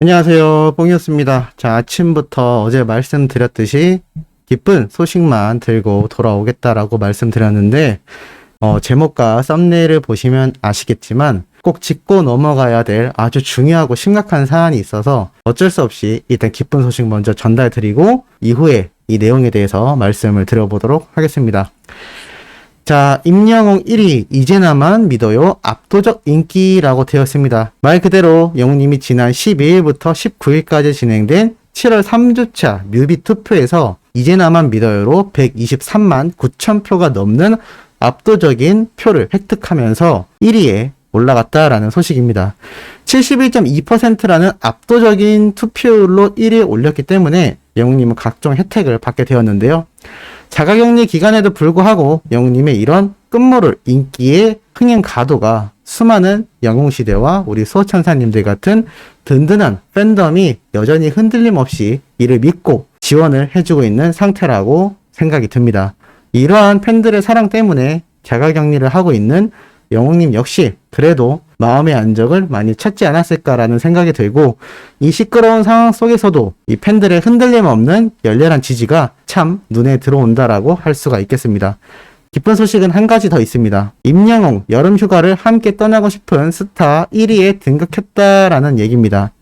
안녕하세요. 뽕이었습니다. 자, 아침부터 어제 말씀드렸듯이 기쁜 소식만 들고 돌아오겠다라고 말씀드렸는데, 제목과 썸네일을 보시면 아시겠지만 꼭 짚고 넘어가야 될 아주 중요하고 심각한 사안이 있어서 어쩔 수 없이 일단 기쁜 소식 먼저 전달드리고 이후에 이 내용에 대해서 말씀을 드려보도록 하겠습니다. 자, 임영웅 1위 이제나만 믿어요. 압도적 인기라고 되었습니다. 말 그대로 영웅님이 지난 12일부터 19일까지 진행된 7월 3주차 뮤비 투표에서 이제나만 믿어요로 123만 9천 표가 넘는 압도적인 표를 획득하면서 1위에 올라갔다라는 소식입니다. 71.2%라는 압도적인 투표율로 1위에 올렸기 때문에 영웅님은 각종 혜택을 받게 되었는데요. 자가격리 기간에도 불구하고 영웅님의 이런 끝모를 인기의 흥행 가도가 수많은 영웅시대와 우리 수호천사님들 같은 든든한 팬덤이 여전히 흔들림 없이 이를 믿고 지원을 해주고 있는 상태라고 생각이 듭니다. 이러한 팬들의 사랑 때문에 자가격리를 하고 있는 영웅님 역시 그래도 마음의 안정을 많이 찾지 않았을까라는 생각이 들고, 이 시끄러운 상황 속에서도 이 팬들의 흔들림 없는 열렬한 지지가 참 눈에 들어온다라고 할 수가 있겠습니다. 기쁜 소식은 한 가지 더 있습니다. 임영웅 여름 휴가를 함께 떠나고 싶은 스타 1위에 등극했다라는 얘기입니다.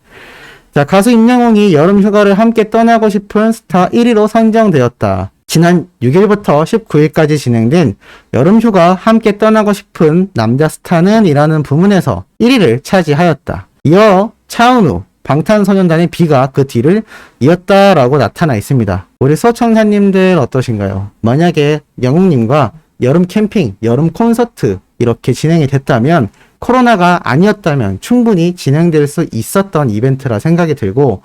자, 가수 임영웅이 여름 휴가를 함께 떠나고 싶은 스타 1위로 선정되었다. 지난 6일부터 19일까지 진행된 여름휴가 함께 떠나고 싶은 남자 스타는 이라는 부문에서 1위를 차지하였다. 이어 차은우, 방탄소년단의 B가 그 뒤를 이었다라고 나타나 있습니다. 우리 소청사님들 어떠신가요? 만약에 영웅님과 여름 캠핑, 여름 콘서트 이렇게 진행이 됐다면, 코로나가 아니었다면 충분히 진행될 수 있었던 이벤트라 생각이 들고,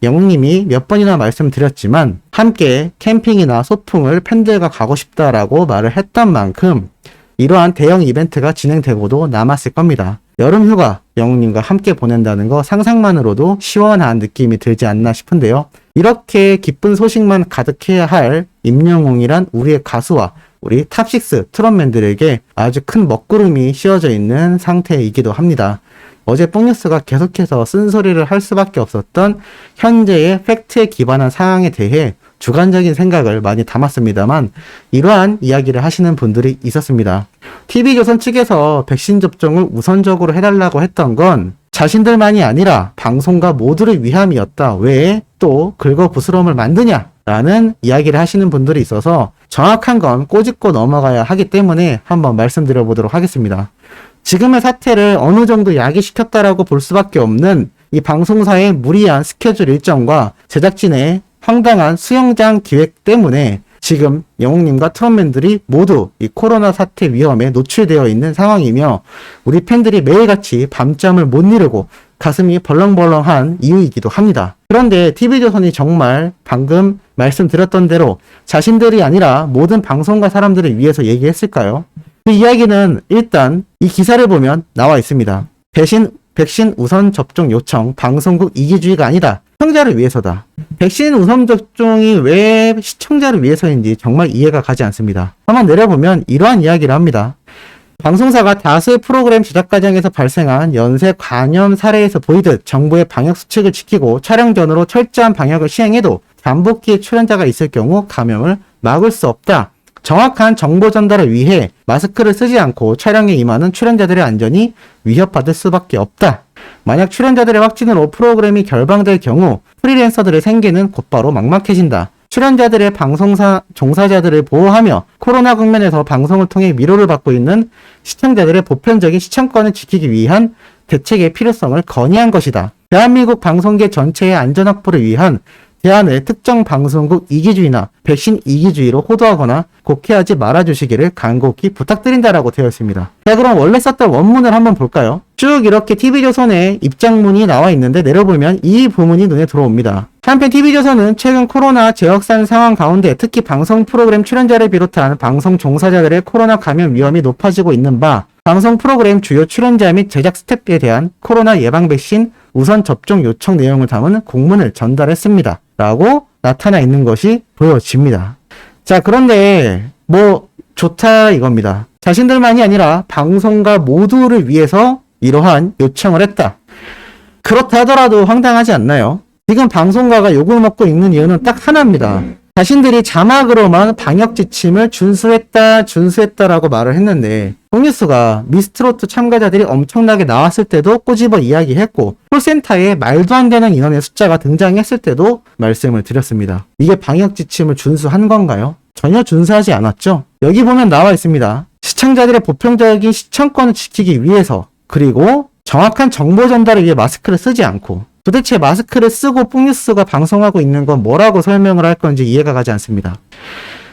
영웅님이 몇 번이나 말씀드렸지만 함께 캠핑이나 소풍을 팬들과 가고 싶다라고 말을 했던 만큼 이러한 대형 이벤트가 진행되고도 남았을 겁니다. 여름휴가 영웅님과 함께 보낸다는 거 상상만으로도 시원한 느낌이 들지 않나 싶은데요. 이렇게 기쁜 소식만 가득해야 할 임영웅이란 우리의 가수와 우리 탑6 트롯맨들에게 아주 큰 먹구름이 씌워져 있는 상태이기도 합니다. 어제 뽕뉴스가 계속해서 쓴소리를 할 수밖에 없었던 현재의 팩트에 기반한 상황에 대해 주관적인 생각을 많이 담았습니다만, 이러한 이야기를 하시는 분들이 있었습니다. TV조선 측에서 백신 접종을 우선적으로 해달라고 했던 건 자신들만이 아니라 방송가 모두를 위함이었다. 왜 또 긁어부스럼을 만드냐? 라는 이야기를 하시는 분들이 있어서 정확한 건 꼬집고 넘어가야 하기 때문에 한번 말씀드려 보도록 하겠습니다. 지금의 사태를 어느 정도 야기시켰다라고 볼 수밖에 없는 이 방송사의 무리한 스케줄 일정과 제작진의 황당한 수영장 기획 때문에 지금 영웅님과 트롯맨들이 모두 이 코로나 사태 위험에 노출되어 있는 상황이며, 우리 팬들이 매일같이 밤잠을 못 이루고 가슴이 벌렁벌렁한 이유이기도 합니다. 그런데 TV조선이 정말 방금 말씀드렸던 대로 자신들이 아니라 모든 방송가 사람들을 위해서 얘기했을까요? 그 이야기는 일단 이 기사를 보면 나와 있습니다. 백신 우선 접종 요청, 방송국 이기주의가 아니다. 시청자를 위해서다. 백신 우선 접종이 왜 시청자를 위해서인지 정말 이해가 가지 않습니다. 한번 내려보면 이러한 이야기를 합니다. 방송사가 다수의 프로그램 제작 과정에서 발생한 연쇄 감염 사례에서 보이듯 정부의 방역 수칙을 지키고 촬영 전후로 철저한 방역을 시행해도 잠복기에 출연자가 있을 경우 감염을 막을 수 없다. 정확한 정보 전달을 위해 마스크를 쓰지 않고 촬영에 임하는 출연자들의 안전이 위협받을 수밖에 없다. 만약 출연자들의 확진으로 프로그램이 결방될 경우 프리랜서들의 생계는 곧바로 막막해진다. 출연자들의 방송사 종사자들을 보호하며 코로나 국면에서 방송을 통해 위로를 받고 있는 시청자들의 보편적인 시청권을 지키기 위한 대책의 필요성을 건의한 것이다. 대한민국 방송계 전체의 안전 확보를 위한 대안을 특정 방송국 이기주의나 백신 이기주의로 호도하거나 곡해하지 말아주시기를 간곡히 부탁드린다라고 되어 있습니다. 자, 그럼 원래 썼던 원문을 한번 볼까요? 쭉 이렇게 TV조선의 입장문이 나와 있는데 내려보면 이 부문이 눈에 들어옵니다. 한편 TV조선은 최근 코로나 재확산 상황 가운데 특히 방송 프로그램 출연자를 비롯한 방송 종사자들의 코로나 감염 위험이 높아지고 있는 바, 방송 프로그램 주요 출연자 및 제작 스태프에 대한 코로나 예방 백신 우선 접종 요청 내용을 담은 공문을 전달했습니다. 라고 나타나 있는 것이 보여집니다. 자, 그런데 뭐 좋다 이겁니다. 자신들만이 아니라 방송가 모두를 위해서 이러한 요청을 했다. 그렇다 하더라도 황당하지 않나요? 지금 방송가가 욕을 먹고 있는 이유는 딱 하나입니다. 자신들이 자막으로만 방역 지침을 준수했다라고 말을 했는데 뽕뉴스가 미스트롯 참가자들이 엄청나게 나왔을 때도 꼬집어 이야기했고 콜센터에 말도 안 되는 인원의 숫자가 등장했을 때도 말씀을 드렸습니다. 이게 방역 지침을 준수한 건가요? 전혀 준수하지 않았죠. 여기 보면 나와 있습니다. 시청자들의 보편적인 시청권을 지키기 위해서 그리고 정확한 정보 전달을 위해 마스크를 쓰지 않고 도대체 마스크를 쓰고 뽕뉴스가 방송하고 있는 건 뭐라고 설명을 할 건지 이해가 가지 않습니다.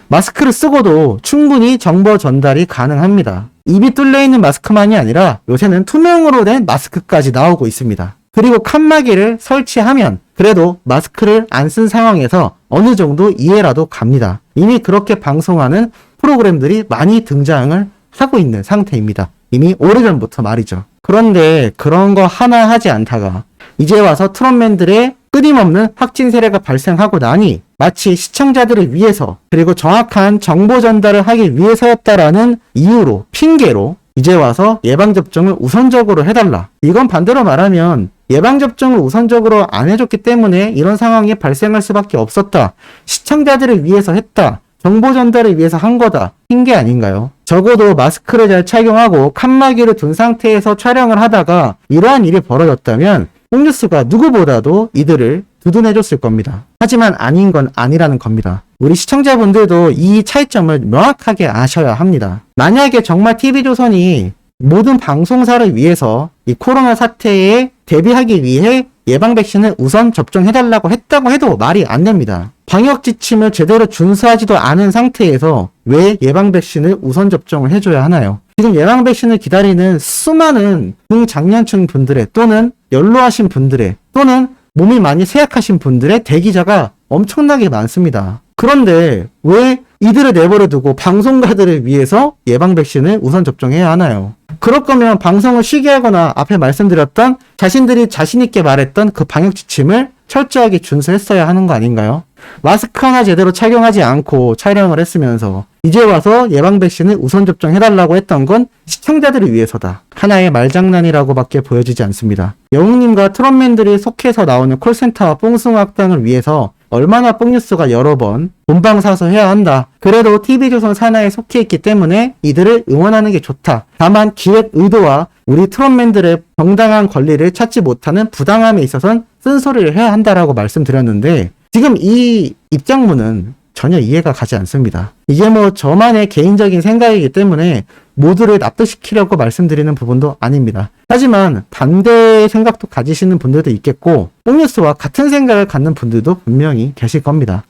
마스크를 쓰고도 충분히 정보 전달이 가능합니다. 입이 뚫려 있는 마스크만이 아니라 요새는 투명으로 된 마스크까지 나오고 있습니다. 그리고 칸막이를 설치하면 그래도 마스크를 안 쓴 상황에서 어느 정도 이해라도 갑니다. 이미 그렇게 방송하는 프로그램들이 많이 등장을 하고 있는 상태입니다. 이미 오래전부터 말이죠. 그런데 그런 거 하나 하지 않다가 이제 와서 트롯맨들의 끊임없는 확진 세례가 발생하고 나니 마치 시청자들을 위해서 그리고 정확한 정보 전달을 하기 위해서였다라는 이유로 핑계로 이제 와서 예방접종을 우선적으로 해달라. 이건 반대로 말하면 예방접종을 우선적으로 안 해줬기 때문에 이런 상황이 발생할 수밖에 없었다. 시청자들을 위해서 했다. 정보 전달을 위해서 한 거다. 핑계 아닌가요? 적어도 마스크를 잘 착용하고 칸막이를 둔 상태에서 촬영을 하다가 이러한 일이 벌어졌다면 뽕뉴스가 누구보다도 이들을 두둔해줬을 겁니다. 하지만 아닌 건 아니라는 겁니다. 우리 시청자분들도 이 차이점을 명확하게 아셔야 합니다. 만약에 정말 TV조선이 모든 방송사를 위해서 이 코로나 사태에 대비하기 위해 예방 백신을 우선 접종해달라고 했다고 해도 말이 안 됩니다. 방역 지침을 제대로 준수하지도 않은 상태에서 왜 예방 백신을 우선 접종을 해줘야 하나요? 지금 예방 백신을 기다리는 수많은 중장년층 분들의 또는 연로하신 분들의 또는 몸이 많이 쇠약하신 분들의 대기자가 엄청나게 많습니다. 그런데 왜 이들을 내버려 두고 방송가들을 위해서 예방 백신을 우선 접종해야 하나요? 그럴 거면 방송을 쉬게 하거나 앞에 말씀드렸던 자신들이 자신있게 말했던 그 방역 지침을 철저하게 준수했어야 하는 거 아닌가요? 마스크 하나 제대로 착용하지 않고 촬영을 했으면서 이제 와서 예방 백신을 우선 접종해달라고 했던 건 시청자들을 위해서다. 하나의 말장난이라고밖에 보여지지 않습니다. 영웅님과 트롯맨들이 속해서 나오는 콜센터와 뽕숭아학당을 위해서 얼마나 뽕뉴스가 여러 번 본방사수해야 한다. 그래도 TV조선 산하에 속해 있기 때문에 이들을 응원하는 게 좋다. 다만 기획 의도와 우리 트롯맨들의 정당한 권리를 찾지 못하는 부당함에 있어서는 쓴소리를 해야 한다라고 말씀드렸는데 지금 이 입장문은 전혀 이해가 가지 않습니다. 이게 뭐 저만의 개인적인 생각이기 때문에 모두를 납득시키려고 말씀드리는 부분도 아닙니다. 하지만 반대의 생각도 가지시는 분들도 있겠고 뽕뉴스와 같은 생각을 갖는 분들도 분명히 계실 겁니다.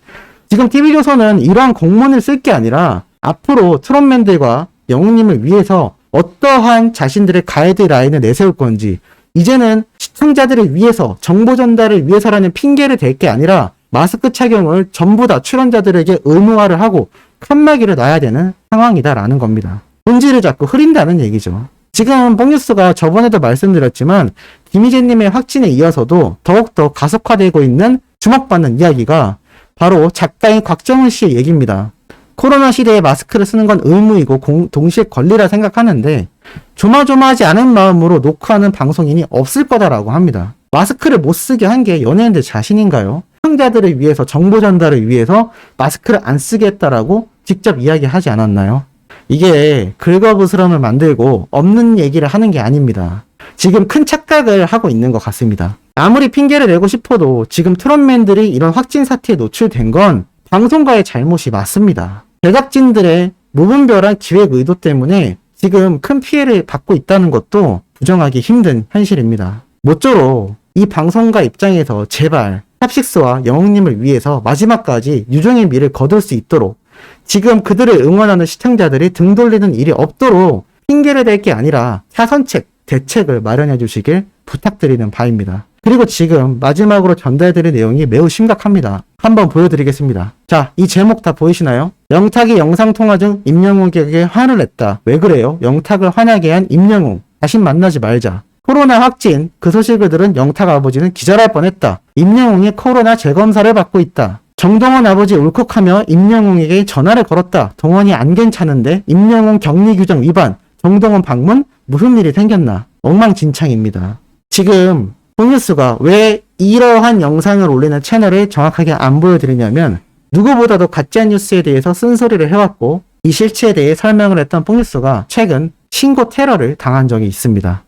지금 TV조선은 이러한 공문을 쓸 게 아니라 앞으로 트롯맨들과 영웅님을 위해서 어떠한 자신들의 가이드라인을 내세울 건지 이제는 시청자들을 위해서 정보 전달을 위해서라는 핑계를 댈 게 아니라 마스크 착용을 전부 다 출연자들에게 의무화를 하고 칸막이를 놔야 되는 상황이다라는 겁니다. 본질을 자꾸 흐린다는 얘기죠. 지금 뽕뉴스가 저번에도 말씀드렸지만 김희재님의 확진에 이어서도 더욱더 가속화되고 있는 주목받는 이야기가 바로 작가인 곽정은 씨의 얘기입니다. 코로나 시대에 마스크를 쓰는 건 의무이고 동시에 권리라 생각하는데 조마조마하지 않은 마음으로 녹화하는 방송인이 없을 거다라고 합니다. 마스크를 못 쓰게 한 게 연예인들 자신인가요? 시청자들을 위해서 정보 전달을 위해서 마스크를 안 쓰게 했다라고 직접 이야기하지 않았나요? 이게 긁어부스럼을 만들고 없는 얘기를 하는 게 아닙니다. 지금 큰 착각을 하고 있는 것 같습니다. 아무리 핑계를 내고 싶어도 지금 트롯맨들이 이런 확진 사태에 노출된 건 방송가의 잘못이 맞습니다. 제작진들의 무분별한 기획 의도 때문에 지금 큰 피해를 받고 있다는 것도 부정하기 힘든 현실입니다. 모쪼록 이 방송가 입장에서 제발 탑식스와 영웅님을 위해서 마지막까지 유종의 미를 거둘 수 있도록 지금 그들을 응원하는 시청자들이 등 돌리는 일이 없도록 핑계를 댈 게 아니라 차선책, 대책을 마련해 주시길 부탁드리는 바입니다. 그리고 지금 마지막으로 전달드릴 내용이 매우 심각합니다. 한번 보여드리겠습니다. 자, 이 제목 다 보이시나요? 영탁이 영상통화 중 임영웅에게 화를 냈다. 왜 그래요? 영탁을 화나게 한 임영웅. 다신 만나지 말자. 코로나 확진, 그 소식을 들은 영탁 아버지는 기절할 뻔했다. 임영웅이 코로나 재검사를 받고 있다. 정동원 아버지 울컥하며 임영웅에게 전화를 걸었다. 동원이 안 괜찮은데 임영웅 격리 규정 위반. 정동원 방문? 무슨 일이 생겼나? 엉망진창입니다. 지금 뽕뉴스가 왜 이러한 영상을 올리는 채널을 정확하게 안 보여드리냐면 누구보다도 가짜뉴스에 대해서 쓴소리를 해왔고 이 실체에 대해 설명을 했던 뽕뉴스가 최근 신고 테러를 당한 적이 있습니다.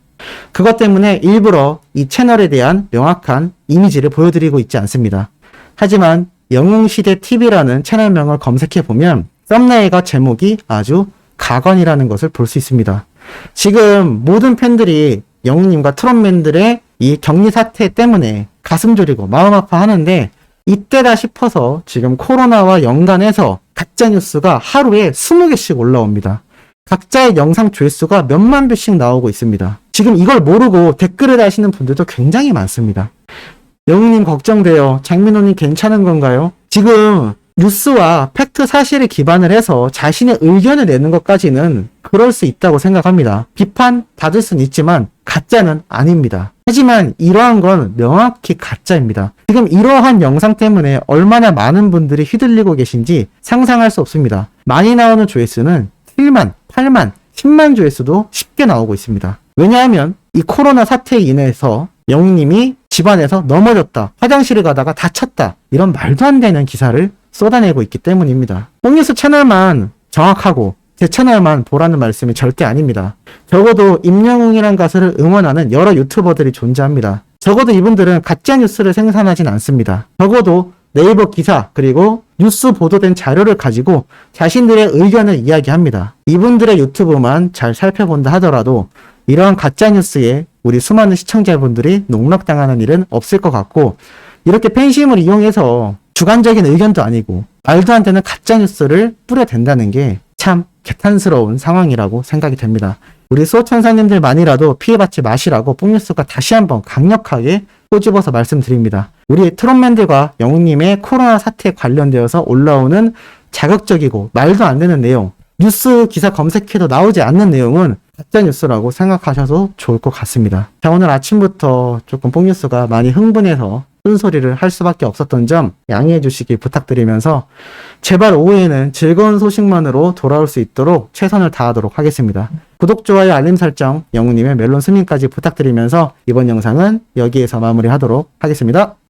그것 때문에 일부러 이 채널에 대한 명확한 이미지를 보여드리고 있지 않습니다. 하지만 영웅시대 TV라는 채널명을 검색해보면 썸네일과 제목이 아주 가관이라는 것을 볼 수 있습니다. 지금 모든 팬들이 영웅님과 트롯맨들의 이 격리 사태 때문에 가슴 졸이고 마음 아파하는데 이때다 싶어서 지금 코로나와 연관해서 가짜뉴스가 하루에 20개씩 올라옵니다. 각자의 영상 조회수가 몇만 뷰씩 나오고 있습니다. 지금 이걸 모르고 댓글을 다시는 분들도 굉장히 많습니다. 영웅님 걱정돼요. 장민호님 괜찮은 건가요? 지금 뉴스와 팩트 사실에 기반을 해서 자신의 의견을 내는 것까지는 그럴 수 있다고 생각합니다. 비판 받을 수는 있지만 가짜는 아닙니다. 하지만 이러한 건 명확히 가짜입니다. 지금 이러한 영상 때문에 얼마나 많은 분들이 휘둘리고 계신지 상상할 수 없습니다. 많이 나오는 조회수는 7만, 8만, 10만 조회수도 쉽게 나오고 있습니다. 왜냐하면 이 코로나 사태에 인해서 영웅님이 집안에서 넘어졌다, 화장실을 가다가 다쳤다, 이런 말도 안 되는 기사를 쏟아내고 있기 때문입니다. 뽕뉴스 채널만 정확하고 제 채널만 보라는 말씀이 절대 아닙니다. 적어도 임영웅이란 가수를 응원하는 여러 유튜버들이 존재합니다. 적어도 이분들은 가짜뉴스를 생산하진 않습니다. 적어도 네이버 기사 그리고 뉴스 보도된 자료를 가지고 자신들의 의견을 이야기합니다. 이분들의 유튜브만 잘 살펴본다 하더라도 이러한 가짜뉴스에 우리 수많은 시청자분들이 농락당하는 일은 없을 것 같고 이렇게 팬심을 이용해서 주관적인 의견도 아니고 말도 안 되는 가짜뉴스를 뿌려댄다는 게 참 개탄스러운 상황이라고 생각이 됩니다. 우리 수호천사님들만이라도 피해받지 마시라고 뽕뉴스가 다시 한번 강력하게 꼬집어서 말씀드립니다. 우리 트롯맨들과 영웅님의 코로나 사태에 관련되어서 올라오는 자극적이고 말도 안 되는 내용, 뉴스 기사 검색해도 나오지 않는 내용은 가짜뉴스라고 생각하셔도 좋을 것 같습니다. 자, 오늘 아침부터 조금 뽕뉴스가 많이 흥분해서 쓴소리를 할 수밖에 없었던 점 양해해 주시기 부탁드리면서 제발 오후에는 즐거운 소식만으로 돌아올 수 있도록 최선을 다하도록 하겠습니다. 구독, 좋아요, 알림 설정, 영웅님의 멜론 스밍까지 부탁드리면서 이번 영상은 여기에서 마무리하도록 하겠습니다.